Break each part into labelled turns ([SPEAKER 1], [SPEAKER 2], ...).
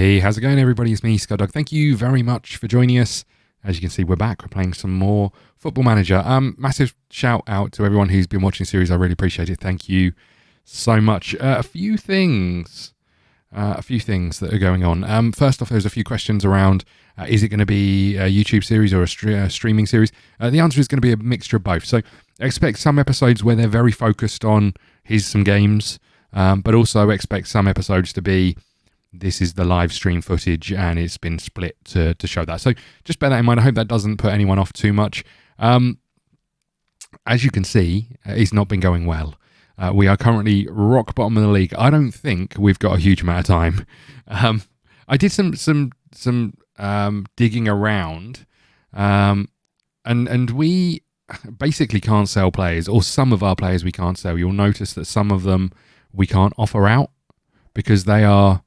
[SPEAKER 1] Hey, how's it going, everybody? It's me, ScottDog. Thank you very much for joining us. As you can see, we're back. We're playing some more Football Manager. Massive shout out to everyone who's been watching the series. I really appreciate it. Thank you so much. A few things that are going on. First off, there's a few questions around, is it going to be a YouTube series or a streaming series? The answer is going to be a mixture of both. So expect some episodes where they're very focused on here's some games, but also expect some episodes to be this is the live stream footage and it's been split to show that. So just bear that in mind. I hope that doesn't put anyone off too much. As you can see, it's not been going well. We are currently rock bottom of the league. I don't think we've got a huge amount of time. I did some digging around, and we basically can't sell players, or some of our players we can't sell. You'll notice that some of them we can't offer out because they are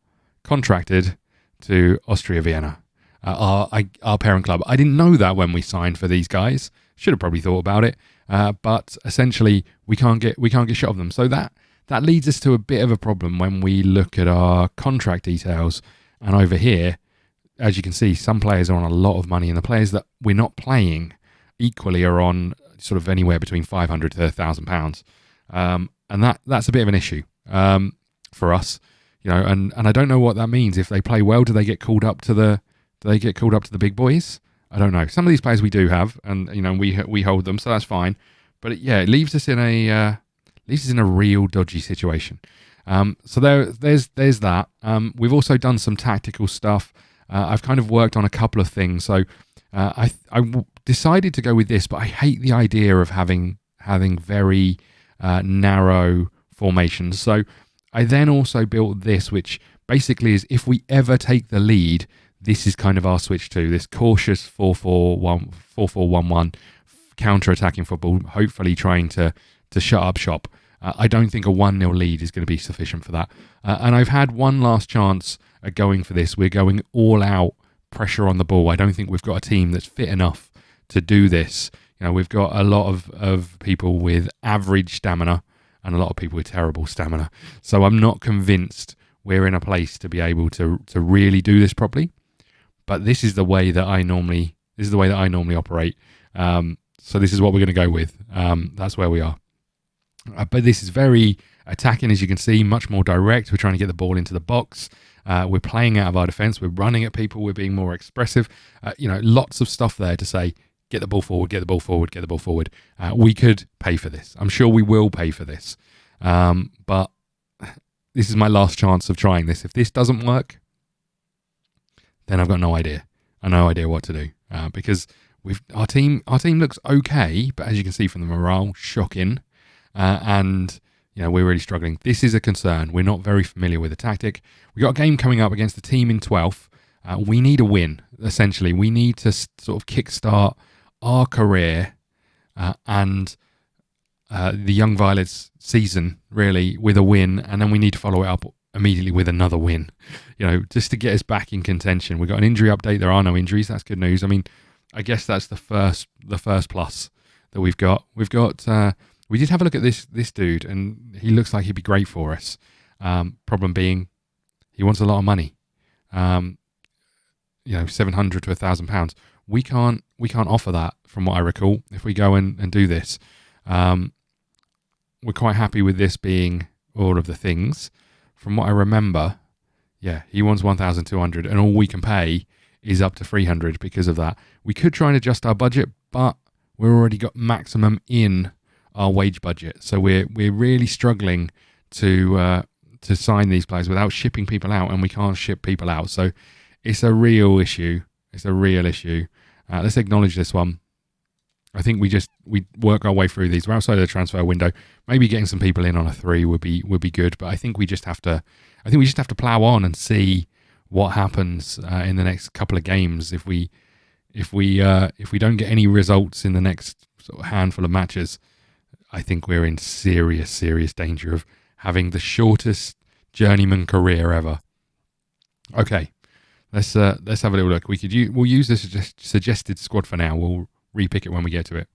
[SPEAKER 1] contracted to Austria, Vienna, our parent club. I didn't know that when we signed for these guys. Should have probably thought about it. But essentially, we can't get shot of them. So that leads us to a bit of a problem when we look at our contract details. And over here, as you can see, some players are on a lot of money, and the players that we're not playing equally are on sort of anywhere between £500 to £1,000. And that's a bit of an issue for us, you know. And I don't know what that means. If they play well, do they get called up to the big boys? I don't know. Some of these players we do have, and you know we hold them, so that's fine. But it leaves us in a real dodgy situation. So there's that. We've also done some tactical stuff. I've kind of worked on a couple of things. So I decided to go with this, but I hate the idea of having very narrow formations. So I then also built this, which basically is if we ever take the lead, this is kind of our switch to this cautious 4-4-1-1 counter-attacking football, hopefully trying to shut up shop. I don't think a 1-0 lead is going to be sufficient for that. And I've had one last chance at going for this. We're going all out pressure on the ball. I don't think we've got a team that's fit enough to do this. You know, we've got a lot of people with average stamina and a lot of people with terrible stamina. So I'm not convinced we're in a place to be able to really do this properly. But this is the way that I normally operate. So this is what we're going to go with. That's where we are. But this is very attacking, as you can see, much more direct. We're trying to get the ball into the box. We're playing out of our defence. We're running at people. We're being more expressive. Lots of stuff there to say, get the ball forward, get the ball forward, get the ball forward. We could pay for this. I'm sure we will pay for this. But this is my last chance of trying this. If this doesn't work, then I've got no idea. I have no idea what to do because our team looks okay, but as you can see from the morale, shocking, and we're really struggling. This is a concern. We're not very familiar with the tactic. We got a game coming up against the team in 12th. We need a win. Essentially, we need to sort of kickstart our career and the Young Violets season really with a win, and then we need to follow it up immediately with another win, just to get us back in contention. We've got an injury update. There are no injuries. That's good news. I mean, I guess that's the first plus that we've got. We did have a look at this dude, and he looks like he'd be great for us. Problem being, he wants a lot of money. 700 to £1,000. We can't offer that from what I recall. If we go and do this, we're quite happy with this being all of the things. From what I remember, he wants 1,200, and all we can pay is up to 300 because of that. We could try and adjust our budget, but we've already got maximum in our wage budget, so we're really struggling to sign these players without shipping people out, and we can't ship people out. So it's a real issue. It's a real issue. Let's acknowledge this one. I think we work our way through these. We're outside of the transfer window. Maybe getting some people in on a 3 would be good, but I think we just have to plow on and see what happens in the next couple of games. If we don't get any results in the next sort of handful of matches, I think we're in serious danger of having the shortest journeyman career ever. Okay, let's have a little look. We'll use this suggested squad for now. We'll repick it when we get to it.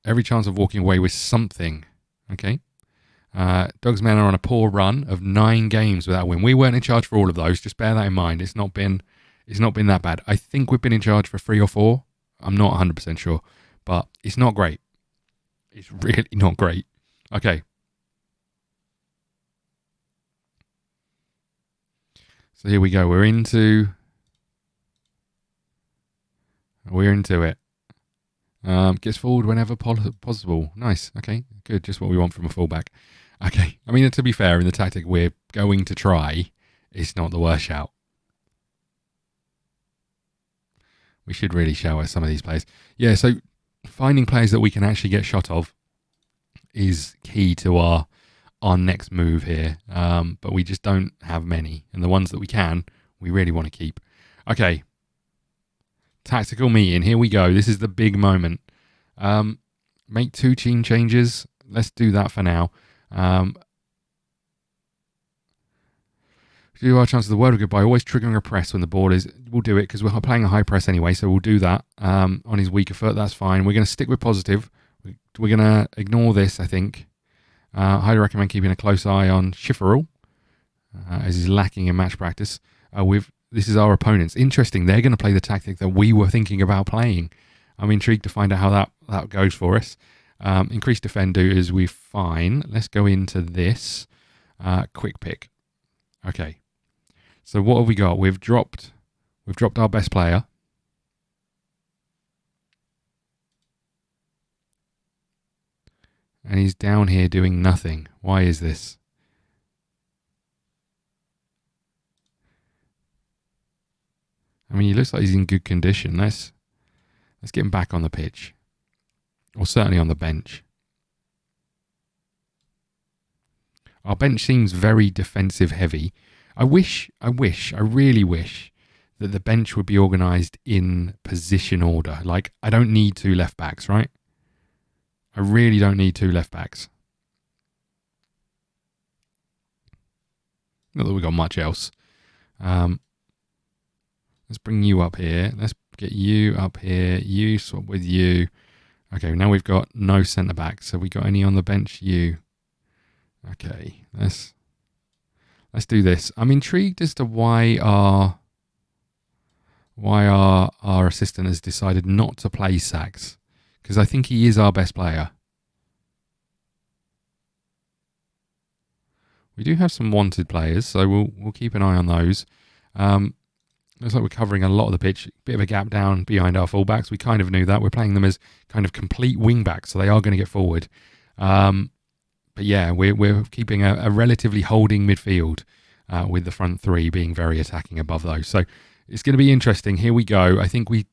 [SPEAKER 1] Every chance of walking away with something. Okay. Dogs men are on a poor run of 9 games without a win. We weren't in charge for all of those. Just bear that in mind. It's not been that bad. I think we've been in charge for 3 or 4. I'm not 100% sure, but it's not great. It's really not great. Okay. So here we go. We're into it. Gets forward whenever possible. Nice. Okay, good. Just what we want from a fullback. Okay. I mean, to be fair, in the tactic we're going to try, it's not the worst shout. We should really shout at some of these players. Yeah, so finding players that we can actually get shot of is key to our next move here. But we just don't have many. And the ones that we can, we really want to keep. Okay. Tactical meeting. Here we go. This is the big moment. Make 2 team changes. Let's do that for now. Do our chances of the world of goodbye. Always triggering a press when the ball is. We'll do it because we're playing a high press anyway, so we'll do that. On his weaker foot, that's fine. We're going to stick with positive. We're going to ignore this, I think. Highly recommend keeping a close eye on Schifferl, as he's lacking in match practice. This is our opponents. Interesting. They're going to play the tactic that we were thinking about playing. I'm intrigued to find out how that goes for us. Increased defender is we fine. Let's go into this. Quick pick. Okay. So what have we got? We've dropped our best player. And he's down here doing nothing. Why is this? I mean, he looks like he's in good condition. Let's get him back on the pitch. Or certainly on the bench. Our bench seems very defensive heavy. I really wish that the bench would be organised in position order. Like, I don't need 2 left backs, right? I really don't need 2 left backs. Not that we've got much else. Let's bring you up here. Let's get you up here. You swap with you. Okay, now we've got no centre back. So we got any on the bench? You. Okay, let's do this. I'm intrigued as to why our assistant has decided not to play Sachs, because I think he is our best player. We do have some wanted players, so we'll keep an eye on those. Looks like we're covering a lot of the pitch. Bit of a gap down behind our fullbacks. We kind of knew that. We're playing them as kind of complete wing backs, so they are going to get forward. But yeah, we're keeping a relatively holding midfield with the front 3 being very attacking above those. So it's going to be interesting. Here we go. I think we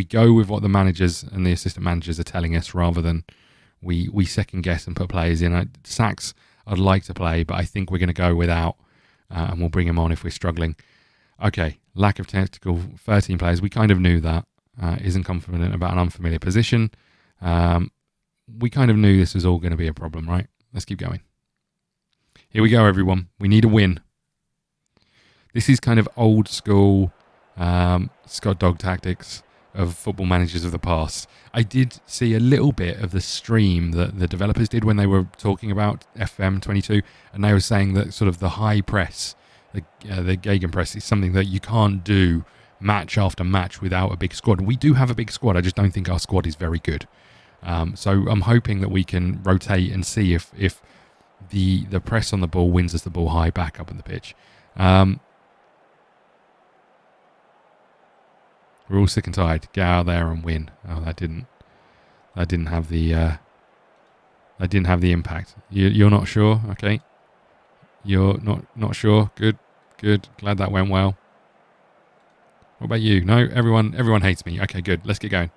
[SPEAKER 1] go with what the managers and the assistant managers are telling us rather than we second guess and put players in. Sachs I'd like to play, but I think we're going to go without, and we'll bring him on if we're struggling. Okay, lack of tactical 13 players. We kind of knew that. Isn't confident about an unfamiliar position. We kind of knew this was all going to be a problem, right? Let's keep going. Here we go, everyone. We need a win. This is kind of old school ScottDog tactics of football managers of the past. I did see a little bit of the stream that the developers did when they were talking about FM22, and they were saying that sort of the high press, the gegenpress, is something that you can't do match after match without a big squad. We do have a big squad. I just don't think our squad is very good. So I'm hoping that we can rotate and see if the press on the ball wins us the ball high back up in the pitch. We're all sick and tired. Get out there and win. Oh, that didn't have the impact. You're not sure, okay? You're not sure. Good. Glad that went well. What about you? No, everyone hates me. Okay, good. Let's get going.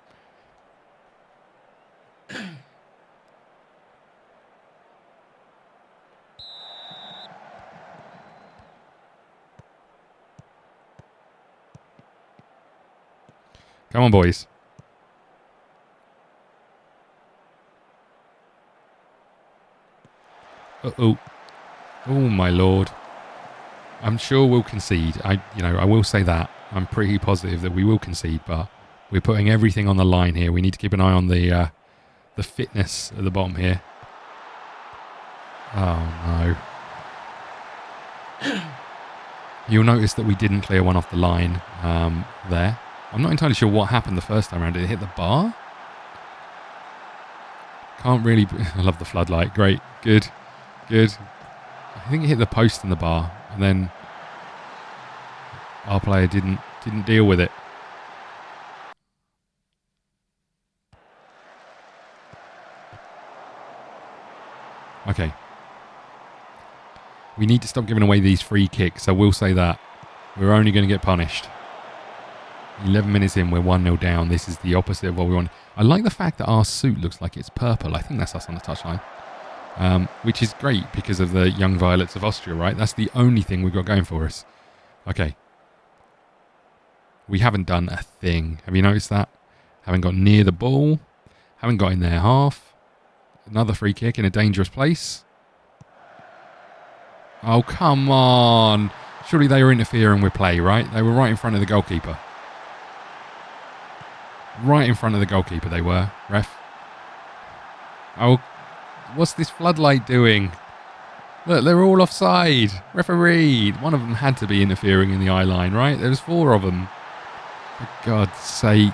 [SPEAKER 1] Come on, boys. Uh-oh. Oh, my Lord. I'm sure we'll concede. I will say that. I'm pretty positive that we will concede, but we're putting everything on the line here. We need to keep an eye on the fitness at the bottom here. Oh, no. You'll notice that we didn't clear one off the line there. I'm not entirely sure what happened the first time around. Did it hit the bar? Can't really... I love the floodlight. Great. Good. Good. I think it hit the post and the bar. And then our player didn't deal with it. Okay. We need to stop giving away these free kicks. I will say that. We're only going to get punished. 11 minutes in, we're 1-0 down. This is the opposite of what we want. I like the fact that our suit looks like it's purple. I think that's us on the touchline. Which is great because of the young violets of Austria, right? That's the only thing we've got going for us. Okay. We haven't done a thing. Have you noticed that? Haven't got near the ball. Haven't got in their half. Another free kick in a dangerous place. Oh, come on. Surely they were interfering with play, right? They were right in front of the goalkeeper. Right in front of the goalkeeper they were, ref. Oh, what's this floodlight doing? Look, they're all offside. Referee. One of them had to be interfering in the eye line, right? There was 4 of them. For God's sake.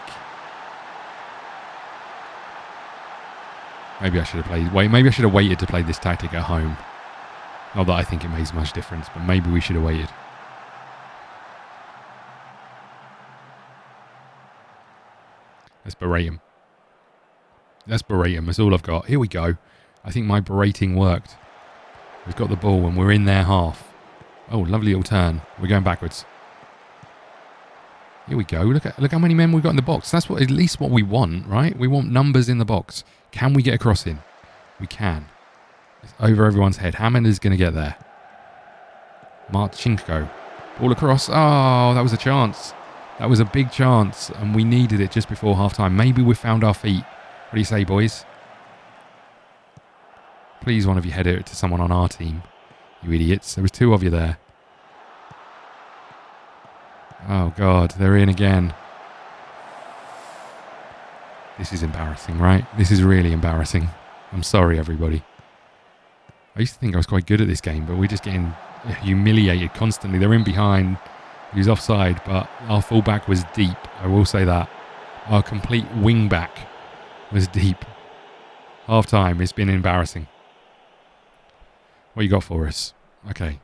[SPEAKER 1] Maybe I should have maybe I should have waited to play this tactic at home. Not that I think it makes much difference, but maybe we should have waited. Let's berate him. Let's berate him. That's all I've got. Here we go. I think my berating worked. We've got the ball and we're in their half. Oh, lovely little turn. We're going backwards. Here we go. Look how many men we've got in the box. That's at least what we want, right? We want numbers in the box. Can we get a cross in? We can. It's over everyone's head. Hammond is going to get there. Marchenko. Ball across. Oh, that was a chance. That was a big chance, and we needed it just before half-time. Maybe we found our feet. What do you say, boys? Please, one of you head it to someone on our team. You idiots. There was 2 of you there. Oh, God. They're in again. This is embarrassing, right? This is really embarrassing. I'm sorry, everybody. I used to think I was quite good at this game, but we're just getting humiliated constantly. They're in behind. He was offside, but our fullback was deep. I will say that. Our complete wing back was deep. Half time. It's been embarrassing. What you got for us? Okay.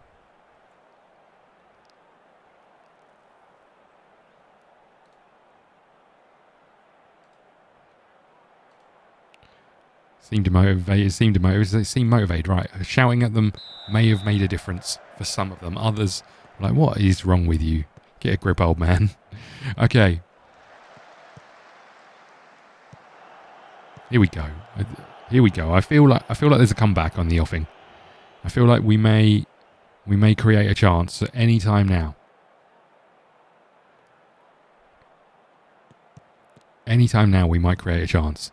[SPEAKER 1] Seemed motivated, right. Shouting at them may have made a difference for some of them. Others were like, what is wrong with you? Get a grip, old man. Okay. Here we go. Here we go. I feel like there's a comeback on the offing. I feel like we may create a chance at any time now. Any time now we might create a chance.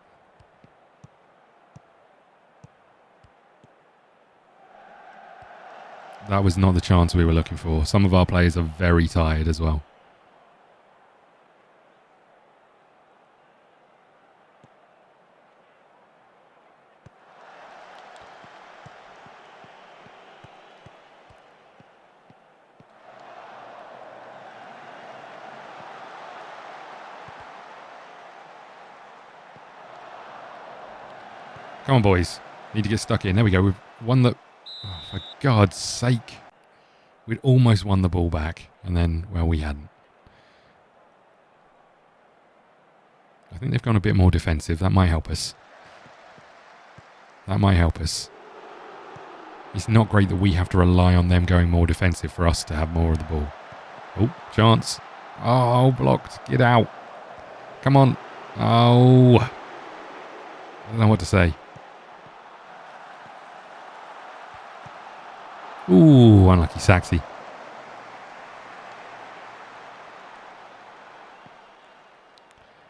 [SPEAKER 1] That was not the chance we were looking for. Some of our players are very tired as well. Come on, boys. Need to get stuck in. There we go. We've won the... Oh, for God's sake. We'd almost won the ball back. And then, well, we hadn't. I think they've gone a bit more defensive. That might help us. That might help us. It's not great that we have to rely on them going more defensive for us to have more of the ball. Oh, chance. Oh, blocked. Get out. Come on. Oh. I don't know what to say. Ooh, unlucky Saxy.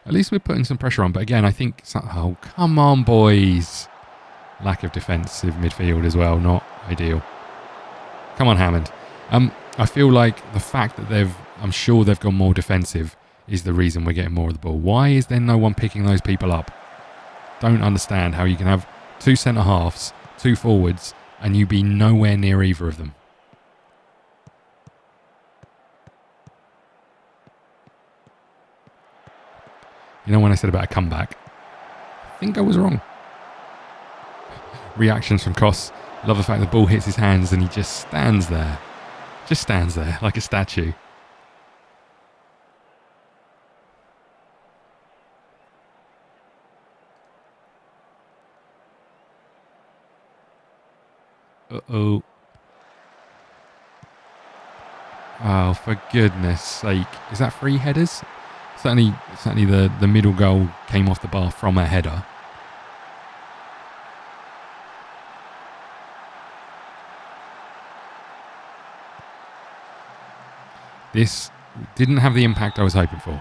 [SPEAKER 1] At least we're putting some pressure on. But again, I think... Oh, come on, boys. Lack of defensive midfield as well. Not ideal. Come on, Hammond. I feel like the fact that I'm sure they've gone more defensive is the reason we're getting more of the ball. Why is there no one picking those people up? Don't understand how you can have 2 centre-halves, 2 forwards, and you be nowhere near either of them. You know when I said about a comeback? I think I was wrong. Reactions from Koss. Love the fact the ball hits his hands and he just stands there. Just stands there like a statue. Uh-oh. Oh, for goodness sake. Is that 3 headers? Certainly the middle goal came off the bar from a header. This didn't have the impact I was hoping for.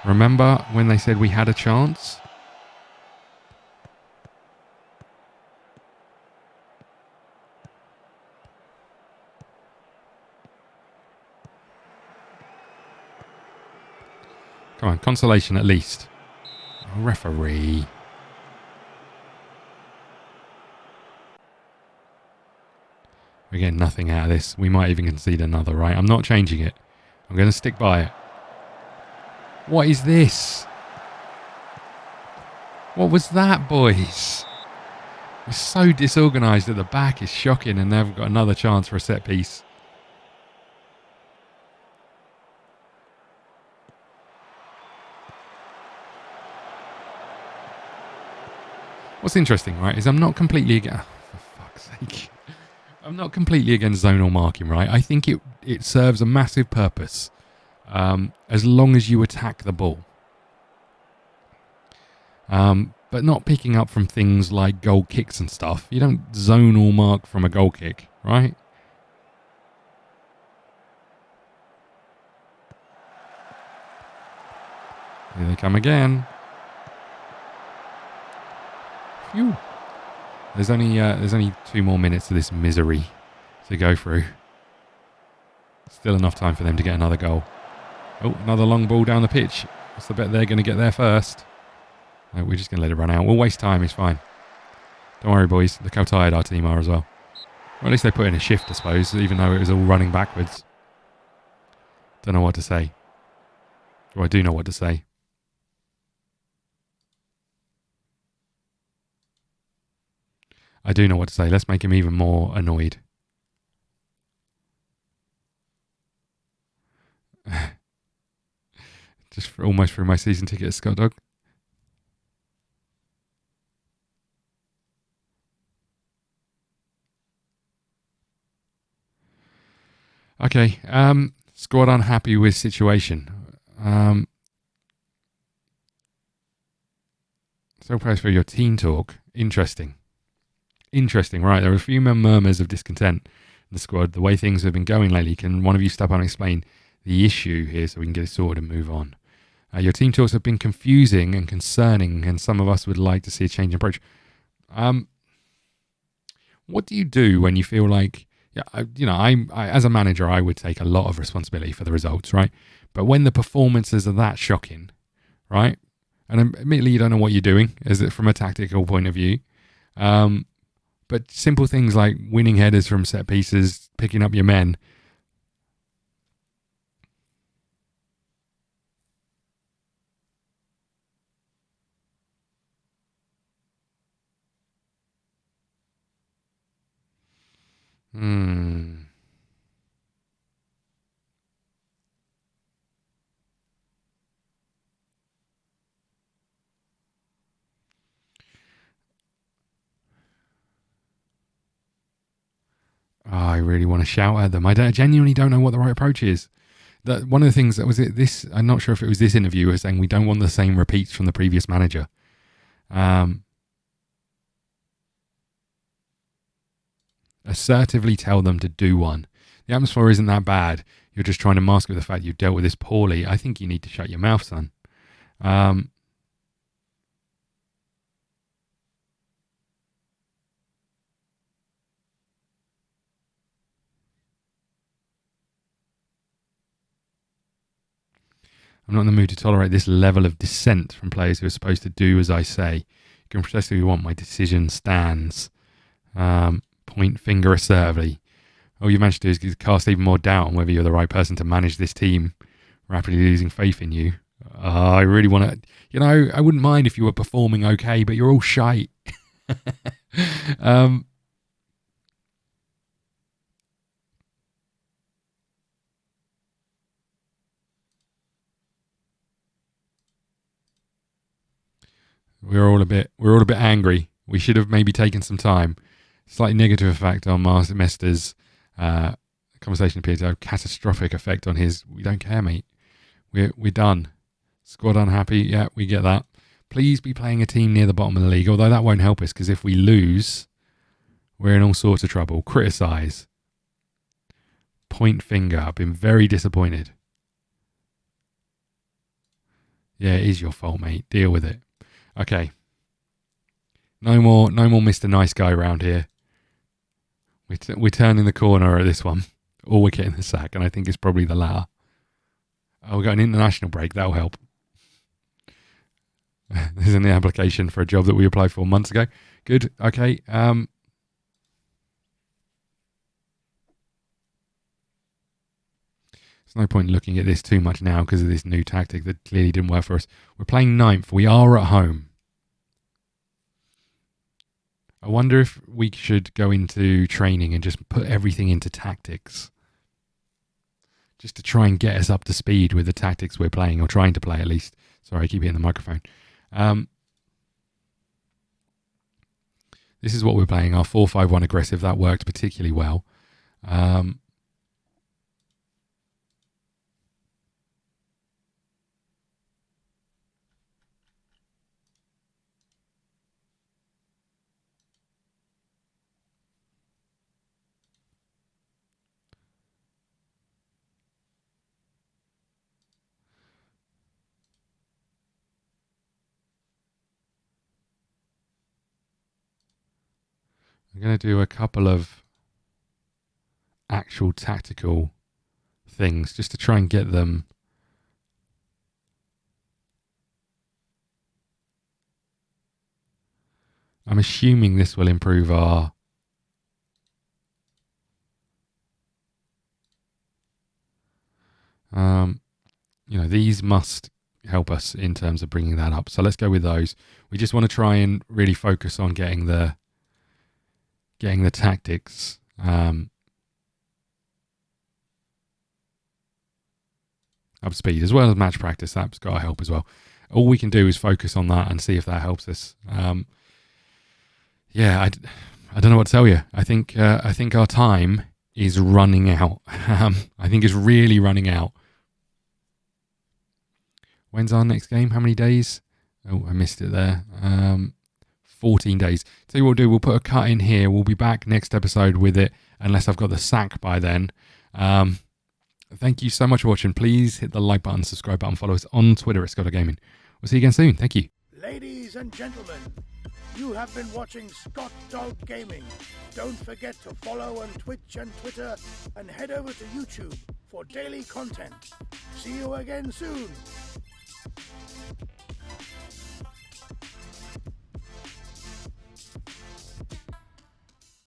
[SPEAKER 1] Remember when they said we had a chance? Come on, consolation at least. Oh, referee. We're getting nothing out of this. We might even concede another, right? I'm not changing it. I'm going to stick by it. What is this? What was that, boys? We're so disorganised at the back. It's shocking, and they've got another chance for a set piece. What's interesting, right, is I'm not completely against... Oh, for fuck's sake. I'm not completely against zonal marking, right? I think it serves a massive purpose as long as you attack the ball. But not picking up from things like goal kicks and stuff. You don't zonal mark from a goal kick, right? Here they come again. Phew. There's only 2 more minutes of this misery to go through. Still enough time for them to get another goal. Oh, another long ball down the pitch. What's the bet they're going to get there first? No, we're just going to let it run out. We'll waste time. It's fine. Don't worry, boys. Look how tired our team are as well. Well, at least they put in a shift, I suppose, even though it was all running backwards. Don't know what to say. Well, I do know what to say. I do know what to say. Let's make him even more annoyed. Just almost through my season ticket at ScottDog. Okay. Squad unhappy with situation. So praise for your team talk. Interesting, right? There are a few murmurs of discontent in the squad. The way things have been going lately. Can one of you step up and explain the issue here so we can get it sorted and move on? Your team talks have been confusing and concerning, and some of us would like to see a change in approach. What do you do when you feel like, I as a manager, I would take a lot of responsibility for the results, right? But when the performances are that shocking, right? And admittedly, you don't know what you're doing, is it from a tactical point of view? But simple things like winning headers from set pieces, picking up your men. Oh, I really want to shout at them. I genuinely don't know what the right approach is. One of the things that was it. This I'm not sure if it was this interviewer saying we don't want the same repeats from the previous manager. Assertively tell them to do one. The atmosphere isn't that bad. You're just trying to mask the fact you've dealt with this poorly. I think you need to shut your mouth, son. I'm not in the mood to tolerate this level of dissent from players who are supposed to do as I say. You can protest if you want. My decision stands. Point finger assertively. All you managed to do is cast even more doubt on whether you're the right person to manage this team, rapidly losing faith in you. I really want to, I wouldn't mind if you were performing okay, but you're all shite. We're all a bit angry. We should have maybe taken some time. Slightly negative effect on Mester's conversation appears to have catastrophic effect on his. We don't care, mate. We're done. Squad unhappy. Yeah, we get that. Please be playing a team near the bottom of the league, although that won't help us because if we lose, we're in all sorts of trouble. Criticise. Point finger. I've been very disappointed. Yeah, it is your fault, mate. Deal with it. Okay. No more Mr. Nice Guy around here. We're turning the corner at this one. Or we're getting the sack, and I think it's probably the latter. Oh, we've got an international break. That'll help. This is an application for a job that we applied for months ago. Good. Okay. There's no point looking at this too much now because of this new tactic that clearly didn't work for us. We're playing 9th. We are at home. I wonder if we should go into training and just put everything into tactics. Just to try and get us up to speed with the tactics we're playing, or trying to play at least. Sorry, I keep hitting the microphone. This is what we're playing, our 4-5-1 aggressive. That worked particularly well. I'm going to do a couple of actual tactical things just to try and get them I'm assuming this will improve our these must help us in terms of bringing that up. So let's go with those. We just want to try and really focus on getting the tactics up speed, as well as match practice. That's got to help as well. All we can do is focus on that and see if that helps us. I don't know what to tell you. I think our time is running out. I think it's really running out. When's our next game? How many days? Oh, I missed it there. 14 days. Tell you what we'll do. We'll put a cut in here. We'll be back next episode with it, unless I've got the sack by then. Thank you so much for watching. Please hit the like button, subscribe button, follow us on Twitter at ScottDogGaming. We'll see you again soon. Thank you.
[SPEAKER 2] Ladies and gentlemen, you have been watching ScottDogGaming. Don't forget to follow on Twitch and Twitter, and head over to YouTube for daily content. See you again soon.